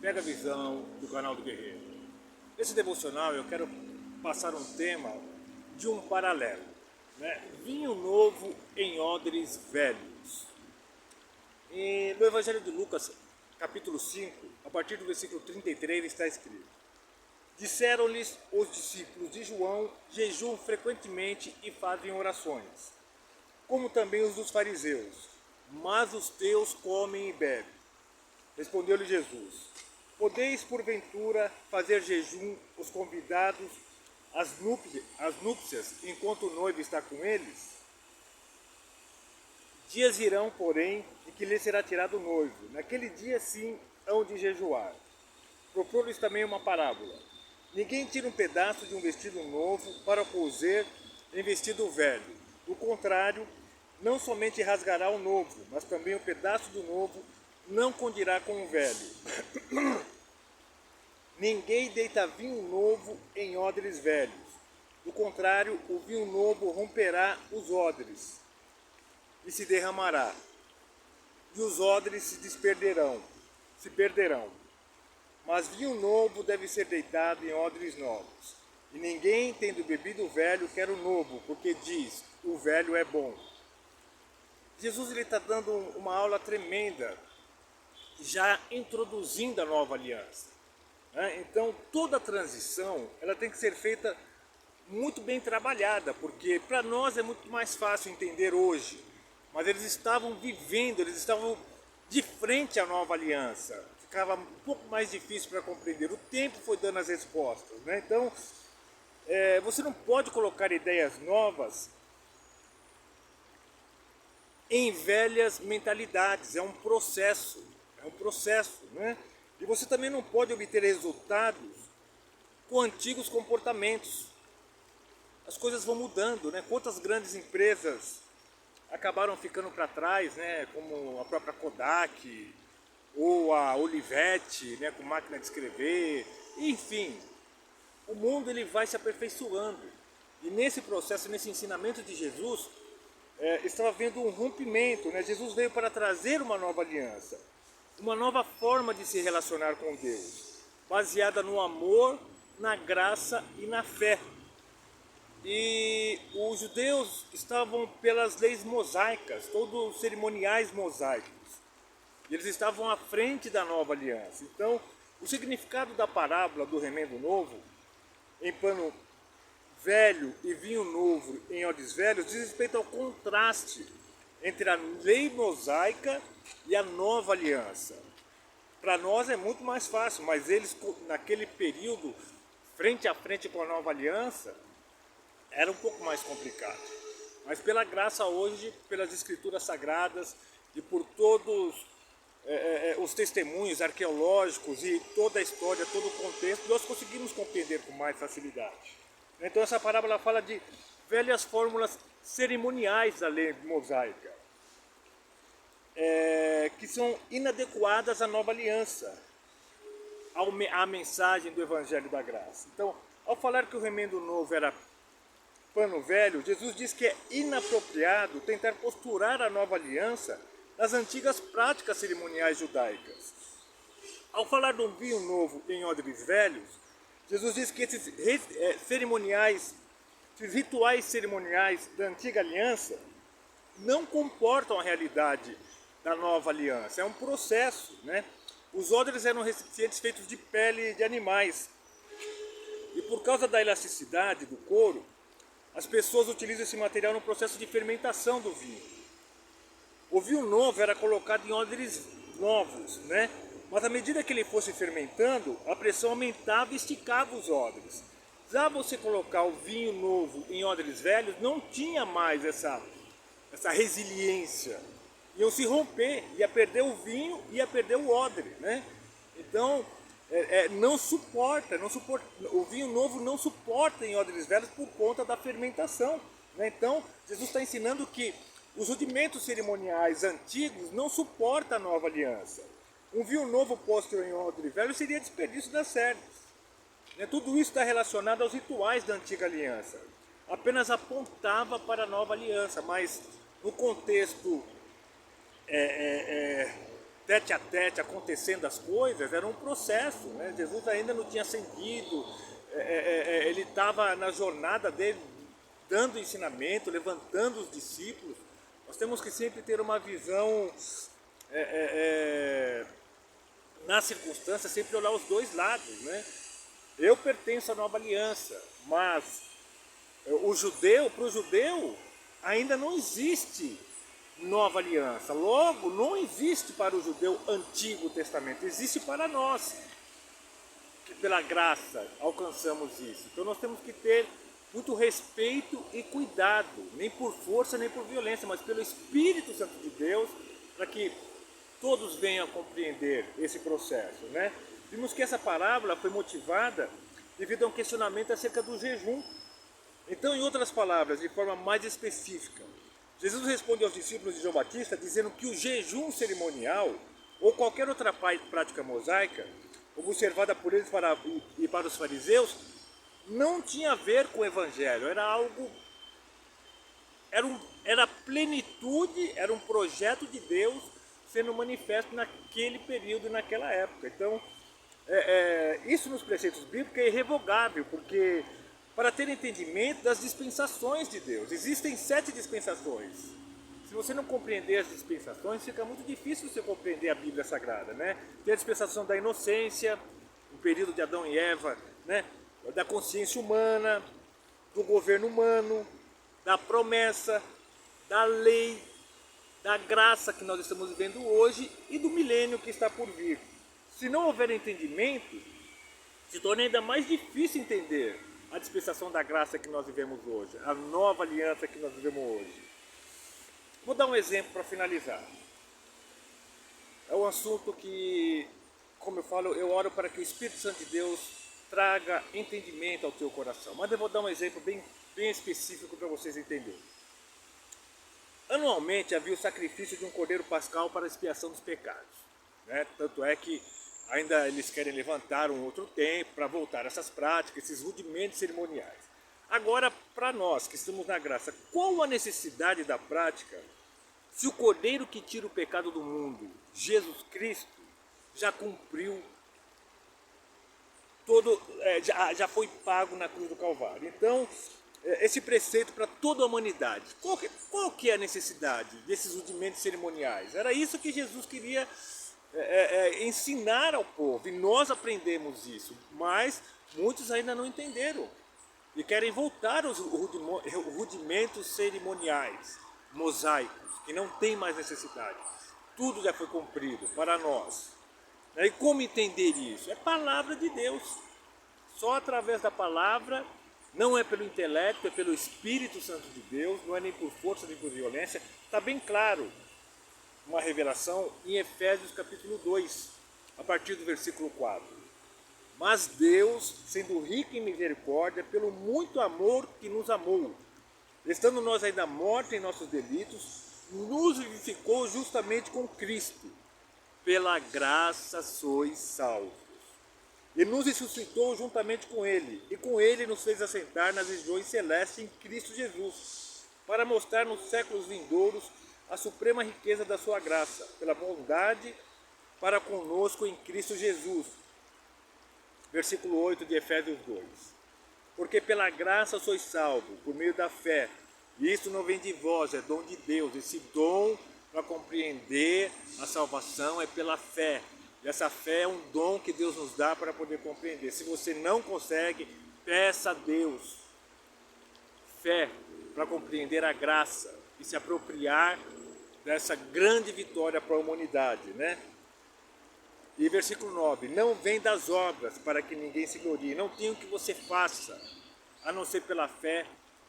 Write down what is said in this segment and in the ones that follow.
Pega a visão do canal do Guerreiro. Nesse devocional eu quero passar um tema de um paralelo, né? Vinho novo em odres velhos. E no Evangelho de Lucas, capítulo 5, a partir do versículo 33 está escrito: Disseram-lhes os discípulos de João: jejuam frequentemente e fazem orações, como também os dos fariseus, mas os teus comem e bebem. Respondeu-lhe Jesus: Podeis porventura fazer jejum os convidados às núpcias enquanto o noivo está com eles? Dias virão, porém, em que lhe será tirado o noivo. Naquele dia sim hão de jejuar. Propôs-lhes também uma parábola: Ninguém tira um pedaço de um vestido novo para o cozer em vestido velho. Do contrário, não somente rasgará o novo, mas também o pedaço do novo não condirá com o velho. Ninguém deita vinho novo em odres velhos. Do contrário, o vinho novo romperá os odres e se derramará, e os odres se perderão. Mas vinho novo deve ser deitado em odres novos. E ninguém, tendo bebido o velho, quer o novo, porque diz: o velho é bom. Jesus está dando uma aula tremenda, já introduzindo a nova aliança. Então, toda a transição ela tem que ser feita muito bem trabalhada, porque para nós é muito mais fácil entender hoje. Mas eles estavam vivendo, eles estavam de frente à nova aliança. Ficava um pouco mais difícil para compreender. O tempo foi dando as respostas, né? Então, você não pode colocar ideias novas em velhas mentalidades. É um processo, né? E você também não pode obter resultados com antigos comportamentos. As coisas vão mudando, né? Quantas grandes empresas acabaram ficando para trás, né? Como a própria Kodak, ou a Olivetti, né? Com máquina de escrever, enfim. O mundo ele vai se aperfeiçoando. E nesse processo, nesse ensinamento de Jesus, estava havendo um rompimento, né? Jesus veio para trazer uma nova aliança, uma nova forma de se relacionar com Deus, baseada no amor, na graça e na fé. E os judeus estavam pelas leis mosaicas, todos os cerimoniais mosaicos. E eles estavam à frente da nova aliança. Então, o significado da parábola do remendo novo, em pano velho e vinho novo em odres velhos, diz respeito ao contraste entre a lei mosaica e a nova aliança. Para nós é muito mais fácil, mas eles, naquele período, frente a frente com a nova aliança, era um pouco mais complicado. Mas pela graça hoje, pelas escrituras sagradas e por todos os testemunhos arqueológicos e toda a história, todo o contexto, nós conseguimos compreender com mais facilidade. Então essa parábola fala de velhas fórmulas cerimoniais da lei mosaica, que são inadequadas à nova aliança, à mensagem do Evangelho da Graça. Então, ao falar que o remendo novo era pano velho, Jesus diz que é inapropriado tentar costurar a nova aliança nas antigas práticas cerimoniais judaicas. Ao falar de um vinho novo em odres velhos, Jesus diz que esses rituais cerimoniais da antiga aliança não comportam a realidade da nova aliança. É um processo, né? Os odres eram recipientes feitos de pele de animais. E por causa da elasticidade do couro, as pessoas utilizam esse material no processo de fermentação do vinho. O vinho novo era colocado em odres novos, né? Mas à medida que ele fosse fermentando, a pressão aumentava e esticava os odres. Já você colocar o vinho novo em odres velhos, não tinha mais essa resiliência. Iam se romper, ia perder o vinho, ia perder o odre, né? Então, não suporta, o vinho novo não suporta em odres velhos por conta da fermentação, né? Então, Jesus está ensinando que os rudimentos cerimoniais antigos não suportam a nova aliança. Um vinho novo posto em odre velho seria desperdício das cerdas. Tudo isso está relacionado aos rituais da antiga aliança. Apenas apontava para a nova aliança, mas no contexto tete a tete acontecendo as coisas, era um processo, né? Jesus ainda não tinha ascendido, ele estava na jornada dele, dando ensinamento, levantando os discípulos. Nós temos que sempre ter uma visão na circunstância, sempre olhar os dois lados, né? Eu pertenço à nova aliança, mas para o judeu, ainda não existe nova aliança. Logo, não existe para o judeu Antigo Testamento, existe para nós, que pela graça alcançamos isso. Então nós temos que ter muito respeito e cuidado, nem por força, nem por violência, mas pelo Espírito Santo de Deus, para que todos venham a compreender esse processo, né? Vimos que essa parábola foi motivada devido a um questionamento acerca do jejum. Então, em outras palavras, de forma mais específica, Jesus responde aos discípulos de João Batista dizendo que o jejum cerimonial ou qualquer outra prática mosaica observada por eles e para os fariseus não tinha a ver com o evangelho, era algo, era plenitude, era um projeto de Deus sendo manifesto naquele período e naquela época. Então, isso nos preceitos bíblicos é irrevogável, porque para ter entendimento das dispensações de Deus, existem 7 dispensações. Se você não compreender as dispensações, fica muito difícil você compreender a Bíblia Sagrada, né? Tem a dispensação da inocência, o período de Adão e Eva, né? Da consciência humana, do governo humano, da promessa, da lei, da graça que nós estamos vivendo hoje e do milênio que está por vir. Se não houver entendimento, se torna ainda mais difícil entender a dispensação da graça que nós vivemos hoje, a nova aliança que nós vivemos hoje. Vou dar um exemplo para finalizar. É um assunto que, como eu falo, eu oro para que o Espírito Santo de Deus traga entendimento ao teu coração. Mas eu vou dar um exemplo bem específico para vocês entenderem. Anualmente havia o sacrifício de um cordeiro pascal para a expiação dos pecados, né? Tanto é que ainda eles querem levantar um outro tempo para voltar a essas práticas, esses rudimentos cerimoniais. Agora, para nós que estamos na graça, qual a necessidade da prática se o cordeiro que tira o pecado do mundo, Jesus Cristo, já cumpriu já foi pago na cruz do Calvário? Então, esse preceito para toda a humanidade, qual que é a necessidade desses rudimentos cerimoniais? Era isso que Jesus queria ensinar ao povo, e nós aprendemos isso, mas muitos ainda não entenderam e querem voltar aos rudimentos cerimoniais, mosaicos, que não tem mais necessidade. Tudo já foi cumprido para nós. E como entender isso? É palavra de Deus. Só através da palavra, não é pelo intelecto, é pelo Espírito Santo de Deus, não é nem por força nem por violência. Está bem claro uma revelação em Efésios capítulo 2, a partir do versículo 4. Mas Deus, sendo rico em misericórdia, pelo muito amor que nos amou, estando nós ainda mortos em nossos delitos, nos vivificou justamente com Cristo. Pela graça sois salvos. E nos ressuscitou juntamente com Ele, e com Ele nos fez assentar nas regiões celestes em Cristo Jesus, para mostrar nos séculos vindouros a suprema riqueza da sua graça, pela bondade para conosco em Cristo Jesus. Versículo 8 de Efésios 2. Porque pela graça sois salvos, por meio da fé, e isso não vem de vós, é dom de Deus. Esse dom para compreender a salvação é pela fé. E essa fé é um dom que Deus nos dá para poder compreender. Se você não consegue, peça a Deus fé para compreender a graça e se apropriar dessa grande vitória para a humanidade, né? E versículo 9, não vem das obras para que ninguém se glorie, não tem o que você faça, a não ser pela fé,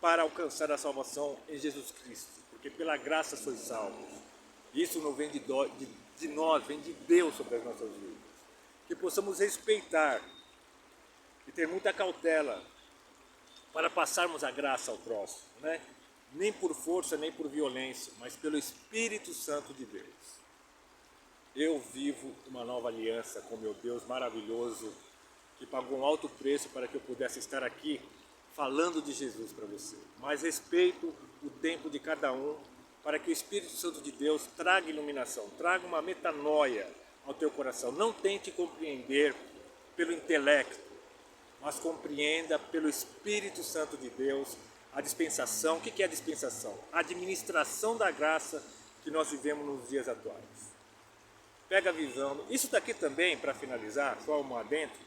para alcançar a salvação em Jesus Cristo, porque pela graça sois salvos. Isso não vem de nós, vem de Deus sobre as nossas vidas. Que possamos respeitar e ter muita cautela para passarmos a graça ao próximo, né? Nem por força, nem por violência, mas pelo Espírito Santo de Deus. Eu vivo uma nova aliança com meu Deus maravilhoso, que pagou um alto preço para que eu pudesse estar aqui falando de Jesus para você. Mas respeito o tempo de cada um, para que o Espírito Santo de Deus traga iluminação, traga uma metanoia ao teu coração. Não tente compreender pelo intelecto, mas compreenda pelo Espírito Santo de Deus a dispensação. O que é a dispensação? A administração da graça que nós vivemos nos dias atuais. Pega a visão. Isso daqui também, para finalizar, só um adentro,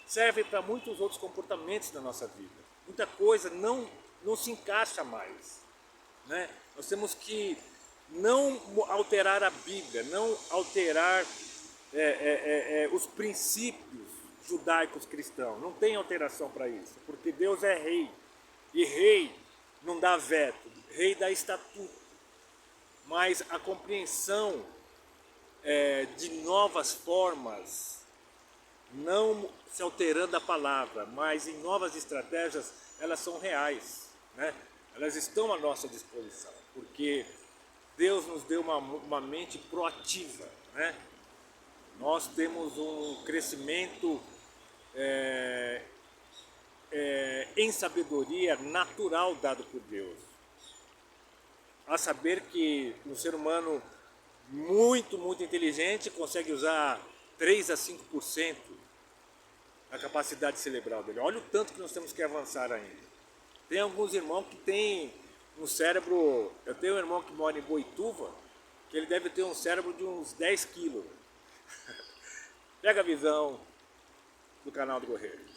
serve para muitos outros comportamentos da nossa vida. Muita coisa não se encaixa mais, né? Nós temos que não alterar a Bíblia, não alterar os princípios judaicos cristãos. Não tem alteração para isso, porque Deus é rei. E rei não dá veto, rei dá estatuto. Mas a compreensão de novas formas, não se alterando a palavra, mas em novas estratégias, elas são reais, né? Elas estão à nossa disposição, porque Deus nos deu uma mente proativa, né? Nós temos um crescimento em sabedoria natural dado por Deus. A saber que um ser humano muito inteligente consegue usar 3 a 5% da capacidade cerebral dele. Olha o tanto que nós temos que avançar ainda. Tem alguns irmãos que têm um cérebro... Eu tenho um irmão que mora em Boituva, que ele deve ter um cérebro de uns 10 quilos. Pega a visão do canal do Correio.